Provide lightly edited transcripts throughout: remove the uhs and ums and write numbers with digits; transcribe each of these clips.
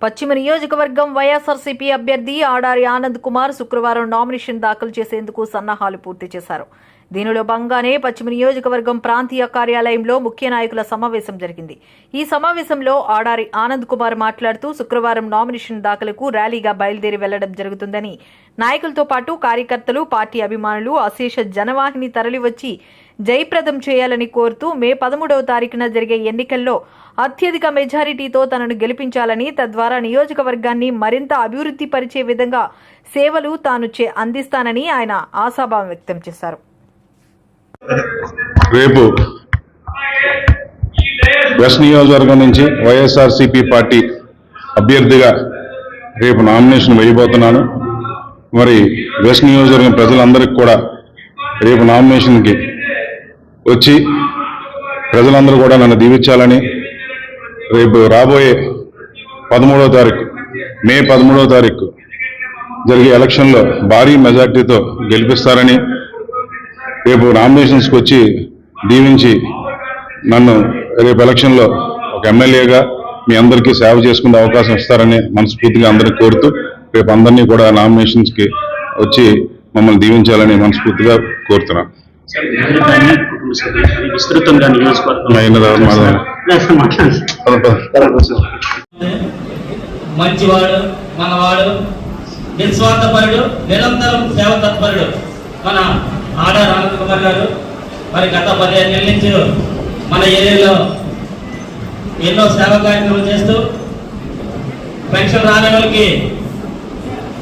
పశ్చిమ నియోజకవర్గం వైఎస్ఆర్సీపీ అభ్యర్థి ఆడారి ఆనంద్ కుమార్ శుక్రవారం నామినేషన్ దాఖలు చేసేందుకు సన్నాహాలు పూర్తి చేశారు. దీనిలో భాగంగానే పశ్చిమ నియోజకవర్గం ప్రాంతీయ కార్యాలయంలో ముఖ్య నాయకుల సమావేశం జరిగింది. ఈ సమావేశంలో ఆడారి ఆనంద్ కుమార్ మాట్లాడుతూ శుక్రవారం నామినేషన్ దాఖలుకు ర్యాలీగా బయలుదేరి వెళ్లడం జరుగుతుందని, నాయకులతో పాటు కార్యకర్తలు, పార్టీ అభిమానులు అశేష జనవాహిని తరలివచ్చి జయప్రదం చేయాలని కోరుతూ మే 13వ తారీఖున జరిగే ఎన్నికల్లో అత్యధిక మెజారిటీతో తనను గెలిపించాలని, తద్వారా నియోజకవర్గాన్ని మరింత అభివృద్ధి పరిచే విధంగా సేవలు తాను అందిస్తానని ఆయన ఆశాభావం వ్యక్తం చేశారు. రేపు వెస్ట్ నియోజకవర్గం నుంచి వైఎస్ఆర్సీపీ పార్టీ అభ్యర్థిగా రేపు నామినేషన్ వేయబోతున్నాను. మరి వెస్ట్ నియోజకవర్గం ప్రజలందరికీ కూడా రేపు నామినేషన్కి వచ్చి ప్రజలందరూ కూడా నన్ను దీవించాలని, రేపు రాబోయే 13వ తారీఖు మే 13వ తారీఖు జరిగే ఎలక్షన్లో భారీ మెజార్టీతో గెలిపిస్తారని, రేపు నామినేషన్స్కి వచ్చి దీవించి నన్ను రేపు ఎలక్షన్లో ఒక ఎమ్మెల్యేగా మీ అందరికీ సేవ చేసుకునే అవకాశం ఇస్తారని మనస్ఫూర్తిగా అందరినీ కోరుతూ రేపు అందరినీ కూడా నామినేషన్స్కి వచ్చి మమ్మల్ని దీవించాలని మనస్ఫూర్తిగా కోరుతున్నాను. మంచివాడు, మనవాడు, నిస్వార్థపరుడు, నిరంతరం సేవ తత్పరుడు మన ఆడారి ఆనంద్ కుమార్ గారు. మరి గత 15 నెలల నుంచి మన ఏరియాలో ఎన్నో సేవా కార్యక్రమాలు చేస్తూ పెన్షన్ రాని వాళ్ళకి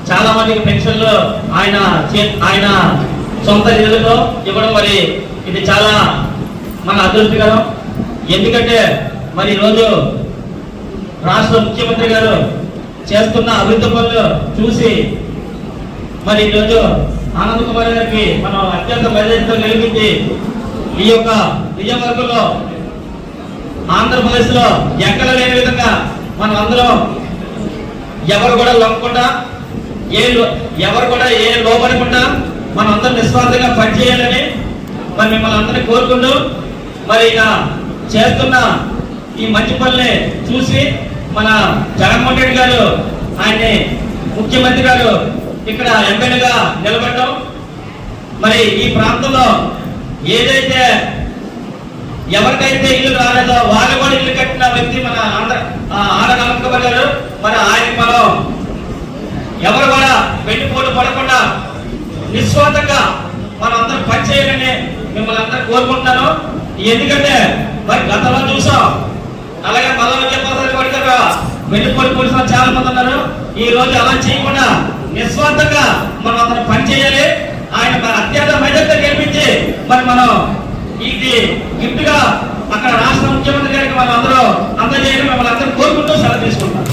చాలా మందికి పెన్షన్లు ఆయన సొంత నిధులతో ఇవ్వడం, మరి ఇది చాలా మన అదృష్టకరం. ఎందుకంటే మరి ఈరోజు రాష్ట్ర ముఖ్యమంత్రి గారు చేస్తున్న అభివృద్ధి పనులు చూసి మరి ఈరోజు ఆనంద్ కుమార్ గారికి మనం అత్యంత మెజారిటీతో గెలిపించి ఈ యొక్క నియోజకవర్గంలో ఆంధ్రప్రదేశ్ లో ఎక్కడ లేని విధంగా మనం అందరం ఎవరు కూడా లొంగకుండా, ఎవరు కూడా ఏ లోపడకుండా మనం అందరం నిస్వార్థంగా పనిచేయాలని మరి మిమ్మల్ని అందరినీ కోరుకుంటూ, మరి ఇక చేస్తున్న ఈ మంచి పనులే చూసి మన జగన్మోహన్ రెడ్డి గారు ఆయన్ని ముఖ్యమంత్రి గారు ఇక్కడ ఎమ్మెల్యేగా నిలబడటం, మరి ఈ ప్రాంతంలో ఏదైతే ఎవరికైతే ఇల్లు రాలేదో వాళ్ళు కూడా ఇల్లు కట్టిన వ్యక్తి మన ఆడారి ఆనంద్ కుమార్ గారు. మరి ఆయన మనం ఎవరు కూడా వెన్నుపోటు పడకుండా నిస్వార్థంగా మనం అందరం పనిచేయాలని మిమ్మల్ని అందరూ కోరుకుంటున్నాను. ఎందుకంటే మరి గతంలో చూసాం, అలాగే మళ్ళా విజయపాత్ర వెన్నుపోటు పోలీసులు చాలా మంది ఉన్నారు. ఈ రోజు అలా చేయకుండా నిస్వార్థంగా మనం అందరం పనిచేయాలి. ఆయన మన అత్యంత మెజారిటీతో గెలిపించి మరి మనం ఇది గిఫ్ట్ గా అక్కడ రాష్ట్ర ముఖ్యమంత్రి గారికి మనం అందరూ అందజేయడం మిమ్మల్ని అందరూ కోరుకుంటూ సెలవు తీసుకుంటాం.